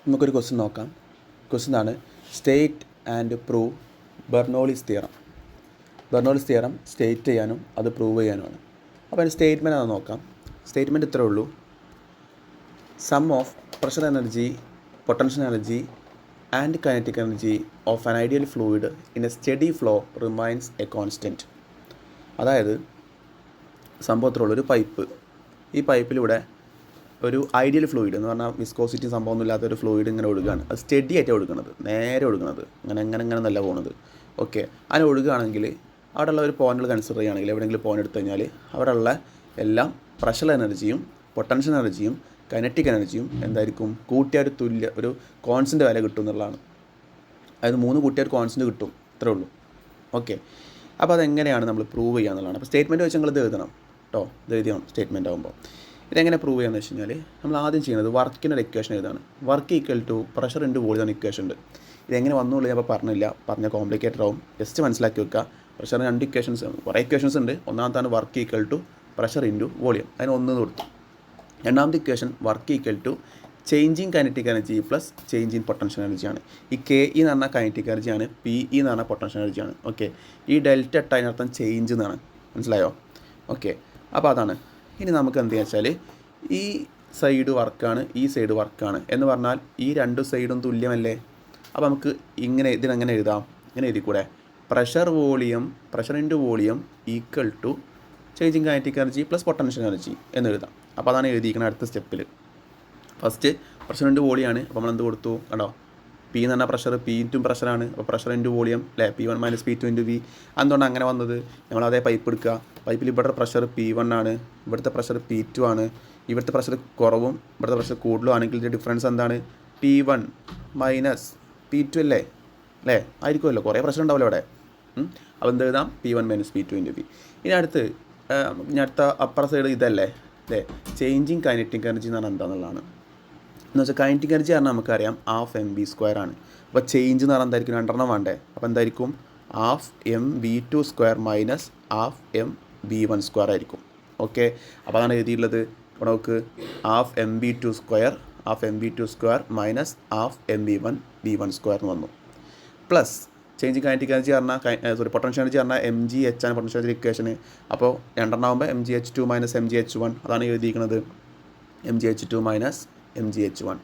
നമുക്കൊരു ക്വസ്റ്റ്യൻ നോക്കാം. ക്വസ്റ്റ്യൻ ആണ് state and prove Bernoulli's theorem. Bernoulli's theorem state ചെയ്യാനും അത് പ്രൂവ് ചെയ്യാനുമാണ്. അപ്പോൾ അതിന് സ്റ്റേറ്റ്മെൻറ്റ് ആണ് നോക്കാം. സ്റ്റേറ്റ്മെൻറ്റ് ഇത്രേ ഉള്ളൂ: sum of pressure energy, potential energy and kinetic energy of an ideal fluid in a steady flow remains a constant. അതായത് സംഭവത്തിലുള്ള ഒരു പൈപ്പ്, ഈ പൈപ്പിലൂടെ ഒരു ഐഡിയൽ ഫ്ലൂയിഡ് എന്ന് പറഞ്ഞാൽ വിസ്കോസിറ്റി സംഭവമൊന്നും ഇല്ലാത്തൊരു ഫ്ലൂയിഡ് ഇങ്ങനെ ഒഴുകുകയാണ്. അത് സ്റ്റഡി ആയിട്ട് ഒഴുകുന്നത്, നേരെ ഒഴുകുന്നത്, അങ്ങനെ നല്ല പോകുന്നത്. ഓക്കെ, അങ്ങനെ ഒഴുകുകയാണെങ്കിൽ അവിടെയുള്ള ഒരു പോയിന്റുകൾ കൺസിഡർ ചെയ്യുകയാണെങ്കിൽ, എവിടെയെങ്കിലും പോയിന്റ് എടുത്തു കഴിഞ്ഞാൽ അവിടെയുള്ള എല്ലാം പ്രഷർ എനർജിയും പൊട്ടൻഷ്യൽ എനർജിയും കൈനറ്റിക് എനർജിയും എന്തായിരിക്കും, കൂട്ടിയാൽ ഒരു കോൺസ്റ്റൻ്റ് വില കിട്ടും എന്നുള്ളതാണ്. അതായത് 3 കൂട്ടിയാൽ കോൺസ്റ്റൻ്റ് കിട്ടും, ഇത്രേ ഉള്ളൂ. ഓക്കെ, അപ്പോൾ അതെങ്ങനെയാണ് നമ്മൾ പ്രൂവ് ചെയ്യുക എന്നുള്ളതാണ്. അപ്പോൾ സ്റ്റേറ്റ്മെൻറ്റ് വെച്ച് നിങ്ങൾ ഇത് എഴുതണം കേട്ടോ, ഇത് എഴുതിയാണ് സ്റ്റേറ്റ്മെൻറ്റ് ആകുമ്പോൾ. ഇതെങ്ങനെ പ്രൂവ് ചെയ്യാന്ന് വെച്ച് കഴിഞ്ഞാൽ നമ്മൾ ആദ്യം ചെയ്യുന്നത് വർക്കിനൊരു ഇക്വേഷൻ എഴുതാണ്. Work equal to pressure into volume എന്ന ഇക്വേഷൻ ഉണ്ട്. ഇതെങ്ങനെ വന്നുള്ളൂ ഞാൻ പറഞ്ഞില്ല, പറഞ്ഞ കോംപ്ലിക്കേറ്റഡ് ആവും, ജസ്റ്റ് മനസ്സിലാക്കി വെക്കുക. പ്രഷറിന് 2 ഇക്വേഷൻസ്, കുറേ ഇക്വേഷൻസ് ഉണ്ട്. ഒന്നാമത്താണ് work equal to pressure into volume, അതിന് 1 കൊടുത്തു. രണ്ടാമത്തെ equation work equal to changing kinetic energy plus change in potential എനർജിയാണ്. ഈ കെ ഇ എന്ന് പറഞ്ഞാൽ കൈനറ്റിക് എനർജിയാണ്, പി ഇ എന്ന് പറഞ്ഞാൽ പൊട്ടൻഷ്യൽ എനർജിയാണ്. ഓക്കെ, ഈ ഡെൽറ്റ ഇട്ട അതിനർത്ഥം ചേഞ്ച് എന്നാണ്, മനസ്സിലായോ? ഓക്കെ, അപ്പോൾ അതാണ്. ഇനി നമുക്ക് എന്ത് വെച്ചാൽ ഈ സൈഡ് വർക്കാണ്, ഈ സൈഡ് വർക്കാണ് എന്ന് പറഞ്ഞാൽ ഈ 2 സൈഡും തുല്യമല്ലേ. അപ്പോൾ നമുക്ക് ഇതിനെങ്ങനെ എഴുതാം, ഇങ്ങനെ എഴുതിക്കൂടെ? Pressure into volume equal to changing kinetic energy plus potential energy എന്ന് എഴുതാം. അപ്പോൾ അതാണ് എഴുതിയിരിക്കുന്നത് അടുത്ത സ്റ്റെപ്പിൽ. ഫസ്റ്റ് പ്രഷർ ഇൻറ്റു വോളിയാണ്. അപ്പോൾ നമ്മൾ എന്ത് കൊടുത്തു കണ്ടോ? പി എന്ന് പറഞ്ഞാൽ പ്രഷർ, പി ഇൻറ്റും പ്രഷറാണ്. അപ്പോൾ പ്രഷർ ഇൻറ്റു വോളിയം അല്ലേ, P1 - P2 ഇൻറ്റു വി. എന്തുകൊണ്ടാണ് അങ്ങനെ വന്നത്? നമ്മൾ അതേ പൈപ്പ് എടുക്കുക. പൈപ്പിൽ ഇവിടെ പ്രഷർ P1 ആണ്, ഇവിടുത്തെ പ്രഷർ P2 ആണ്. ഇവിടുത്തെ പ്രഷർ കുറവും ഇവിടുത്തെ പ്രഷർ കൂടുതലും ആണെങ്കിൽ ഇതിൻ്റെ ഡിഫറൻസ് എന്താണ്? P1 - P2 അല്ലേ ആയിരിക്കുമല്ലോ, കുറേ പ്രഷർ ഉണ്ടാവില്ല അവിടെ. അപ്പോൾ എന്ത് എഴുതാം? P1 - P2 into V. ഇനി അടുത്ത അപ്പർ സൈഡ് ഇതല്ലേ ചേഞ്ചിങ് കൈനറ്റിക് എനർജി എന്ന് പറഞ്ഞാൽ എന്താണെന്നുള്ളതാണ്. എന്ന് വെച്ചാൽ കൈനറ്റിക് എനർജി പറഞ്ഞാൽ നമുക്കറിയാം ½ mv² ആണ്. അപ്പോൾ ചേഞ്ച് എന്ന് പറഞ്ഞാൽ എന്തായിരിക്കും? 2 വേണ്ടേ. അപ്പോൾ എന്തായിരിക്കും? ½ mv² മൈനസ് ½ mv1² ആയിരിക്കും. ഓക്കെ, അപ്പോൾ അതാണ് എഴുതിയിട്ടുള്ളത്. അപ്പോൾ നമുക്ക് ½ mv2² മൈനസ് ½ mv1 എന്ന് വന്നു. പ്ലസ് ചേഞ്ച് കൈനറ്റിക് എനർജി പറഞ്ഞാൽ പൊട്ടൻഷ്യൽ എനർജി പറഞ്ഞാൽ mgh ആണ് പൊട്ടൻഷ്യൽ എനർജി ഇക്വേഷന്. അപ്പോൾ 2 ആകുമ്പോൾ mgh2 - mgh1 അതാണ് എഴുതിയിരിക്കുന്നത്, mgh2 - mgh1.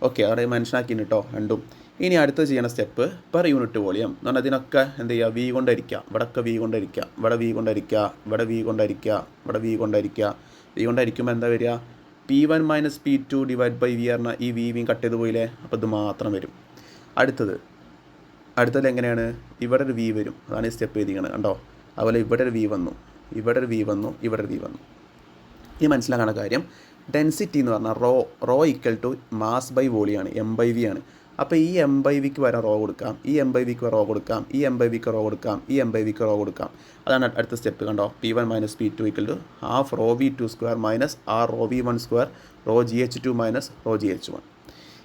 ഓക്കെ, അവിടെ മെൻഷനാക്കിന് കേട്ടോ രണ്ടും. ഇനി അടുത്ത് ചെയ്യുന്ന സ്റ്റെപ്പ് പെർ യൂണിറ്റ് വോളിയം എന്ന് പറഞ്ഞാൽ ഇതിനൊക്കെ എന്ത് ചെയ്യുക? വി കൊണ്ടരിക്കുക. ഇവിടെയൊക്കെ വി കൊണ്ടരിക്കുക, ഇവിടെ വി കൊണ്ടരിക്കുക, ഇവിടെ വി കൊണ്ടരിക്കുക, ഇവിടെ വി കൊണ്ടരിക്കുക. വി കൊണ്ടരിക്കുമ്പോൾ എന്താ വരിക? P1 - P2 divide by V പറഞ്ഞാൽ ഈ വി കട്ട് ചെയ്ത് പോയില്ലേ, അപ്പോൾ ഇത് മാത്രം വരും. അടുത്തത് എങ്ങനെയാണ്? ഇവിടെ ഒരു വി വരും, അതാണ് ഈ സ്റ്റെപ്പ് എഴുതിക്കുന്നത് കണ്ടോ. അതുപോലെ ഇവിടെ ഒരു വി വന്നു, ഇവിടെ ഒരു വി വന്നു, ഇവിടെ ഒരു വി വന്നു. ഈ മനസ്സിലാക്കുന്ന കാര്യം ഡെൻസിറ്റി എന്ന് പറഞ്ഞാൽ rho equal to mass by വോളിയാണ്, m/v ആണ്. അപ്പോൾ ഈ m/vക്ക് വരെ റോ കൊടുക്കാം, ഈ m/vക്ക് റോ കൊടുക്കാം, ഈ m/vക്ക് റോ കൊടുക്കാം, ഈ m/vക്ക് റോ കൊടുക്കാം. അതാണ് അടുത്ത സ്റ്റെപ്പ് കണ്ടോ. P1 - P2 equal to ½ ρv2² minus r ρv1² ρgh2 minus ρgh1.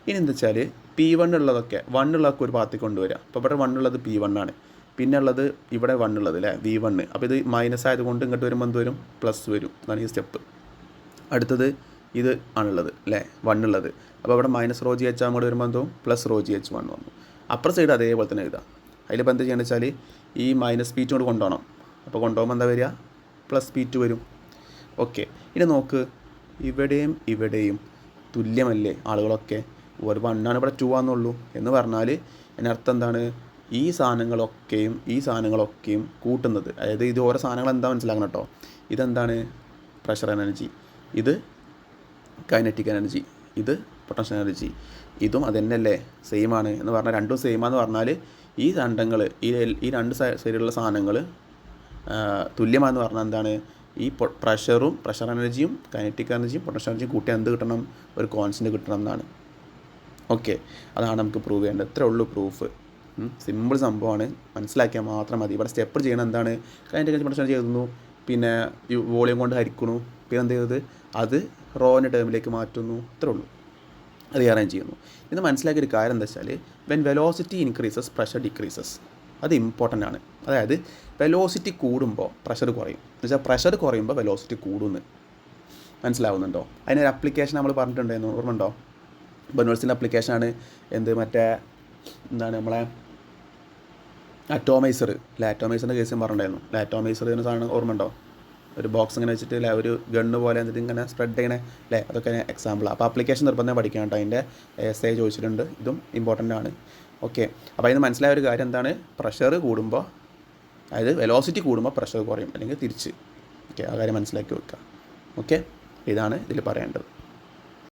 ഇനി എന്താ വെച്ചാൽ P1 ഉള്ളതൊക്കെ 1 ഉള്ളതൊക്കെ ഒരു ഭാഗത്തേക്ക് കൊണ്ടുവരിക. അപ്പോൾ ഇവിടെ 1 ഉള്ളത് P1 ആണ്, പിന്നെ ഉള്ളത് ഇവിടെ 1 ഉള്ളത് അല്ലേ V1. അപ്പോൾ ഇത് മൈനസ് ആയതുകൊണ്ട് ഇങ്ങോട്ട് വരുമ്പോൾ എന്ത് വരും? പ്ലസ് വരും. അതാണ് ഈ സ്റ്റെപ്പ്. അടുത്തത് ഇത് ആണുള്ളത് അല്ലേ 1 ഉള്ളത്. അപ്പോൾ ഇവിടെ മൈനസ് ρgh അങ്ങോട്ട് വരുമ്പോൾ എന്തോ പ്ലസ് ρgh1 വന്നു. അപ്പുറ സൈഡ് അതേപോലെ തന്നെ എഴുതാം. അതിലിപ്പോൾ എന്താ ചെയ്യുന്നത് വെച്ചാൽ ഈ -P2 കൊണ്ട് കൊണ്ടുപോകണം. അപ്പോൾ കൊണ്ടുപോകുമ്പോൾ എന്താ വരിക? പ്ലസ് P2 വരും. ഓക്കെ, ഇനി നോക്ക്, ഇവിടെയും തുല്യമല്ലേ ആളുകളൊക്കെ? ഒരു 1 ആണ്, ഇവിടെ 2 ആണെന്നുള്ളൂ എന്ന് പറഞ്ഞാൽ അതിനർത്ഥം എന്താണ്? ഈ സാധനങ്ങളൊക്കെയും കൂട്ടുന്നത്, അതായത് ഇത് ഓരോ സാധനങ്ങൾ എന്താ മനസ്സിലാക്കണം കേട്ടോ. ഇതെന്താണ്? പ്രഷർ എനർജി, ഇത് കൈനറ്റിക് എനർജി, ഇത് പൊട്ടൻഷ്യൽ എനർജി, ഇതും അതുതന്നെയല്ലേ, സെയിം ആണ് എന്ന് പറഞ്ഞാൽ രണ്ടും സെയിമാണെന്ന് പറഞ്ഞാൽ ഈ സാധനങ്ങൾ ഈ 2 സൈഡിലുള്ള സാധനങ്ങൾ തുല്യമാണെന്ന് പറഞ്ഞാൽ എന്താണ്? ഈ പ്രഷർ എനർജിയും കൈനറ്റിക് എനർജിയും പൊട്ടൻഷ്യൽ എനർജിയും കൂട്ടിയാൽ എന്ത് കിട്ടണം? ഒരു കോൺസ്റ്റൻ്റ് കിട്ടണം എന്നാണ്. ഓക്കെ, അതാണ് നമുക്ക് പ്രൂവ് ചെയ്യേണ്ടത്. ഇത്രേ ഉള്ളൂ പ്രൂഫ്. സിമ്പിൾ സംഭവമാണ്, മനസ്സിലാക്കിയാൽ മാത്രം മതി. ഇവിടെ സ്റ്റെപ്പ് ചെയ്യണം എന്താണ്? കൈനറ്റിക് എനർജി പൊട്ടൻഷ്യൽ ചെയ്യുന്നു, പിന്നെ വോളിയം കൊണ്ട് ഹരിക്കുന്നു, പിന്നെ എന്ത് ചെയ്തത്? അത് റോൻ്റെ ടേമിലേക്ക് മാറ്റുന്നു. ഇത്രേ ഉള്ളൂ, അത് അറേഞ്ച് ചെയ്യുന്നു. ഇത് മനസ്സിലാക്കിയൊരു കാര്യം എന്താ വെച്ചാൽ when velocity increases pressure decreases, അത് ഇമ്പോർട്ടൻ്റ് ആണ്. അതായത് വെലോസിറ്റി കൂടുമ്പോൾ പ്രഷർ കുറയും, എന്ന് വെച്ചാൽ പ്രഷർ കുറയുമ്പോൾ വെലോസിറ്റി കൂടുന്നു. മനസ്സിലാവുന്നുണ്ടോ? അതിനൊരു അപ്ലിക്കേഷൻ നമ്മൾ പറഞ്ഞിട്ടുണ്ടായിരുന്നു, ഓർമ്മ ഉണ്ടോ? ബെർണോളിസിൻ്റെ അപ്ലിക്കേഷനാണ് മറ്റേ എന്താണ് നമ്മളെ അറ്റോമൈസർ അല്ലെ, അറ്റോമൈസറിൻ്റെ കേസ് പറഞ്ഞിട്ടുണ്ടായിരുന്നു. അറ്റോമൈസർ എന്ന സാധനം ഓർമ്മ ഉണ്ടോ? ഒരു ബോക്സ് ഇങ്ങനെ വെച്ചിട്ട് അല്ലെ, ഒരു ഗണ്ണ് പോലെ എന്നിട്ട് ഇങ്ങനെ സ്പ്രെഡ് ചെയ്യണേ അല്ലേ, അതൊക്കെ എക്സാമ്പിൾ. അപ്പോൾ ആപ്ലിക്കേഷൻ നിർബന്ധം പഠിക്കണം കേട്ടോ. അതിൻ്റെ എസ്സേ ചോദിച്ചിട്ടുണ്ട്, ഇതും ഇമ്പോർട്ടൻ്റ് ആണ്. ഓക്കെ, അപ്പോൾ അതിന് മനസ്സിലായ ഒരു കാര്യം എന്താണ്, പ്രഷർ കൂടുമ്പോൾ, അതായത് വെലോസിറ്റി കൂടുമ്പോൾ പ്രഷർ കുറയും, അല്ലെങ്കിൽ തിരിച്ച്. ഓക്കെ, ആ കാര്യം മനസ്സിലാക്കി വെക്കുക. ഓക്കെ, ഇതാണ് ഇതിൽ പറയേണ്ടത്.